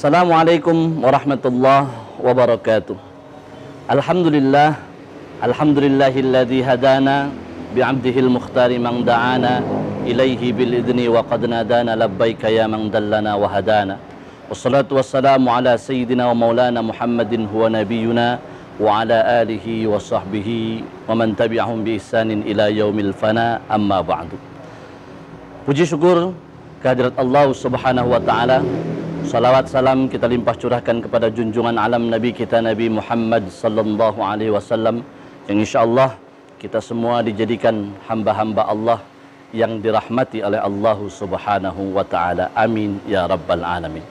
Assalamualaikum warahmatullahi wabarakatuh. Alhamdulillah, alhamdulillahilladzi hadana bi'abdihil mukhtari man da'ana ilaihi bil idni wa qad nadana labbaika ya man dallana wa hadana. Wassalatu wassalamu ala sayyidina wa maulana Muhammadin huwa nabiyuna wa ala alihi wa sahbihi wa man tabi'ahum bi ihsanin ila yaumil fana, amma ba'du. Puji syukur kehadirat Allah Subhanahu wa taala. Salawat salam kita limpah curahkan kepada junjungan alam Nabi kita Nabi Muhammad sallallahu alaihi wasallam, yang insyaallah kita semua dijadikan hamba-hamba Allah yang dirahmati oleh Allah Subhanahu wa taala. Amin ya rabbal alamin.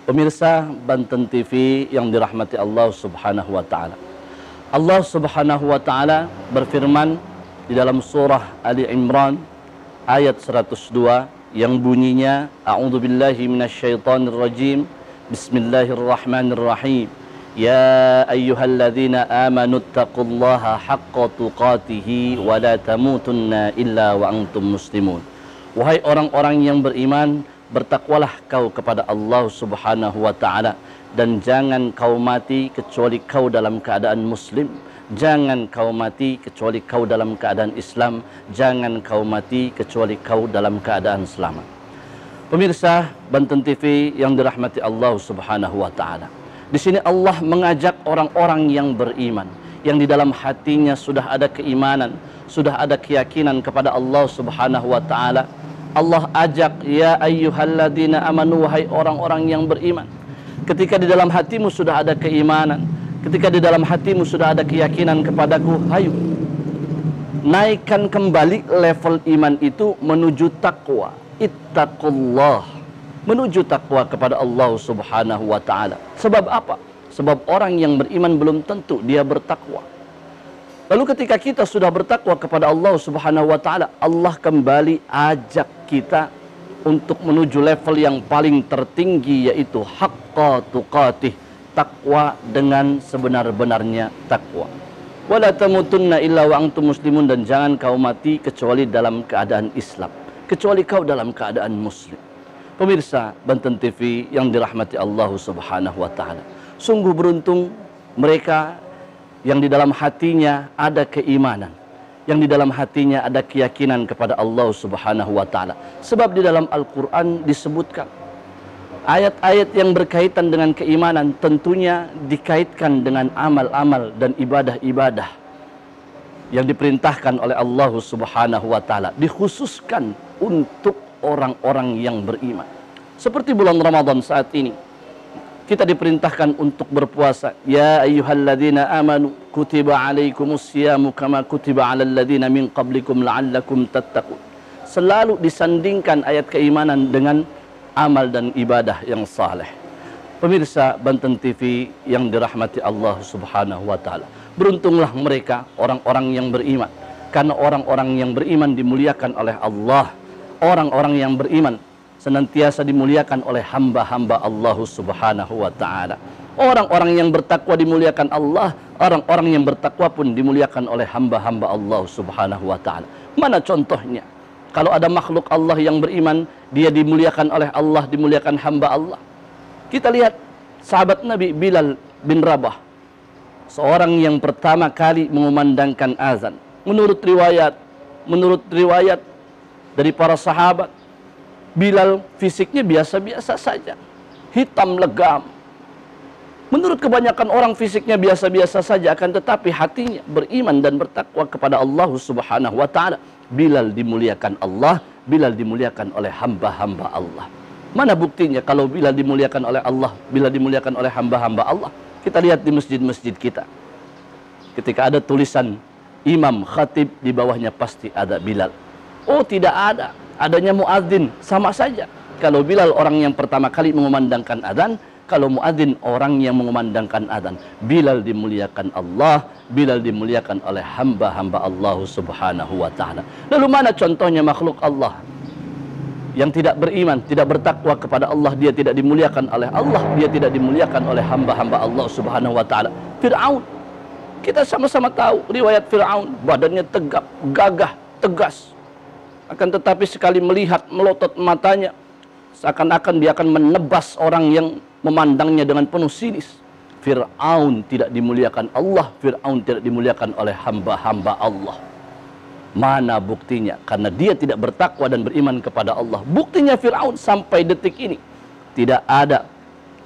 Pemirsa Banten TV yang dirahmati Allah Subhanahu wa taala. Allah Subhanahu wa taala berfirman di dalam surah Ali Imran ayat 102 yang bunyinya, a'udzubillahi minasyaitonirrajim, bismillahirrahmanirrahim, ya ayyuhalladzina amanu taqullaha haqqa tuqatihi wa la tamutunna illa wa antum muslimun. Wahai orang-orang yang beriman, bertakwalah kau kepada Allah Subhanahu wa taala, dan jangan kau mati kecuali kau dalam keadaan muslim. Jangan kau mati kecuali kau dalam keadaan Islam. Jangan kau mati kecuali kau dalam keadaan selamat. Pemirsa Banten TV yang dirahmati Allah Subhanahu wa taala. Di sini Allah mengajak orang-orang yang beriman, yang di dalam hatinya sudah ada keimanan, sudah ada keyakinan kepada Allah Subhanahu wa taala. Allah ajak, ya ayyuhalladzina amanu, wahai orang-orang yang beriman. Ketika di dalam hatimu sudah ada keimanan, ketika di dalam hatimu sudah ada keyakinan kepadaku, hayu naikkan kembali level iman itu menuju takwa. Ittaqullah, menuju takwa kepada Allah Subhanahu wa taala. Sebab apa? Sebab orang yang beriman belum tentu dia bertakwa. Lalu ketika kita sudah bertakwa kepada Allah Subhanahu wa taala, Allah kembali ajak kita untuk menuju level yang paling tertinggi, yaitu haqqa tuqatih, takwa dengan sebenar-benarnya takwa. Wala tamutunna illa wa antum muslimun, dan jangan kau mati kecuali dalam keadaan Islam, kecuali kau dalam keadaan muslim. Pemirsa Banten TV yang dirahmati Allah Subhanahu wa taala. Sungguh beruntung mereka yang di dalam hatinya ada keimanan, yang di dalam hatinya ada keyakinan kepada Allah Subhanahu wa taala. Sebab di dalam Al-Qur'an disebutkan ayat-ayat yang berkaitan dengan keimanan tentunya dikaitkan dengan amal-amal dan ibadah-ibadah yang diperintahkan oleh Allah Subhanahu wa taala, dikhususkan untuk orang-orang yang beriman. Seperti bulan Ramadan saat ini, kita diperintahkan untuk berpuasa. Ya ayyuhalladzina amanu kutiba alaikumus siyamu kama kutiba alal ladzina min qablikum la'allakum tattaqun. Selalu disandingkan ayat keimanan dengan amal dan ibadah yang saleh. Pemirsa Banten TV yang dirahmati Allah Subhanahu wa taala. Beruntunglah mereka orang-orang yang beriman, karena orang-orang yang beriman dimuliakan oleh Allah. Orang-orang yang beriman senantiasa dimuliakan oleh hamba-hamba Allah Subhanahu wa taala. Orang-orang yang bertakwa dimuliakan Allah, orang-orang yang bertakwa pun dimuliakan oleh hamba-hamba Allah Subhanahu wa taala. Mana contohnya? Kalau ada makhluk Allah yang beriman, dia dimuliakan oleh Allah, dimuliakan hamba Allah. Kita lihat sahabat Nabi Bilal bin Rabah, seorang yang pertama kali mengumandangkan azan. Menurut riwayat dari para sahabat, Bilal fisiknya biasa-biasa saja, hitam legam. Menurut kebanyakan orang fisiknya biasa-biasa saja, akan tetapi hatinya beriman dan bertakwa kepada Allah Subhanahu wa taala. Bilal dimuliakan Allah, Bilal dimuliakan oleh hamba-hamba Allah. Mana buktinya kalau Bilal dimuliakan oleh Allah, Bilal dimuliakan oleh hamba-hamba Allah? Kita lihat di masjid-masjid kita. Ketika ada tulisan imam, khatib, di bawahnya pasti ada Bilal. Oh, tidak ada. Adanya muadzin, sama saja. Kalau Bilal orang yang pertama kali mengumandangkan adzan, kalau muadzin orang yang mengumandangkan adzan. Bilal dimuliakan Allah, Bilal dimuliakan oleh hamba-hamba Allah Subhanahu wa taala. Lalu mana contohnya makhluk Allah yang tidak beriman, tidak bertakwa kepada Allah? Dia tidak dimuliakan oleh Allah, dia tidak dimuliakan oleh hamba-hamba Allah Subhanahu wa taala. Fir'aun. Kita sama-sama tahu riwayat Fir'aun, badannya tegap, gagah, tegas. Akan tetapi sekali melihat, melotot matanya, Seakan-akan dia akan menebas orang yang memandangnya dengan penuh sinis. Fir'aun tidak dimuliakan Allah, Fir'aun tidak dimuliakan oleh hamba-hamba Allah. Mana buktinya? Karena dia tidak bertakwa dan beriman kepada Allah. Buktinya Fir'aun sampai detik ini tidak ada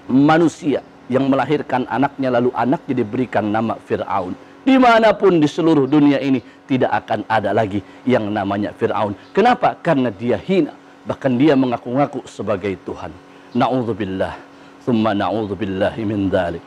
manusia yang melahirkan anaknya lalu anaknya diberikan nama Fir'aun. Dimanapun di seluruh dunia ini tidak akan ada lagi yang namanya Fir'aun. Kenapa? Karena dia hina. Bahkan dia mengaku-ngaku sebagai Tuhan. Na'udzubillah, thumma na'udzubillahi min dzalik.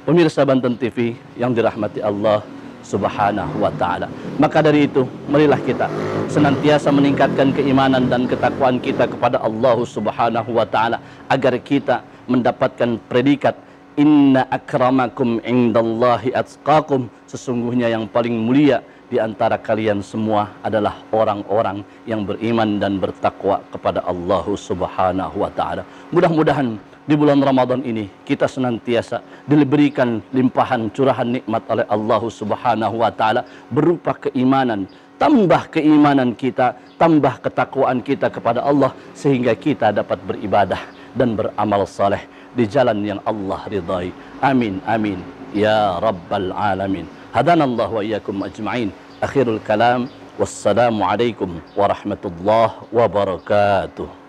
Pemirsa Banten TV yang dirahmati Allah Subhanahu wa ta'ala. Maka dari itu, marilah kita senantiasa meningkatkan keimanan dan ketakwaan kita kepada Allah Subhanahu wa ta'ala, agar kita mendapatkan predikat inna akramakum indallahi atqakum. Sesungguhnya yang paling mulia di antara kalian semua adalah orang-orang yang beriman dan bertakwa kepada Allah Subhanahu wa ta'ala. Mudah-mudahan di bulan Ramadan ini kita senantiasa diberikan limpahan curahan nikmat oleh Allah Subhanahu wa ta'ala berupa keimanan. Tambah keimanan kita, tambah ketakwaan kita kepada Allah, sehingga kita dapat beribadah dan beramal saleh di jalan yang Allah ridhai. Amin amin ya rabbal alamin. Hadanallahu wa iyyakum ajma'in. Akhirul kalam, wassalamu alaikum warahmatullahi wabarakatuh.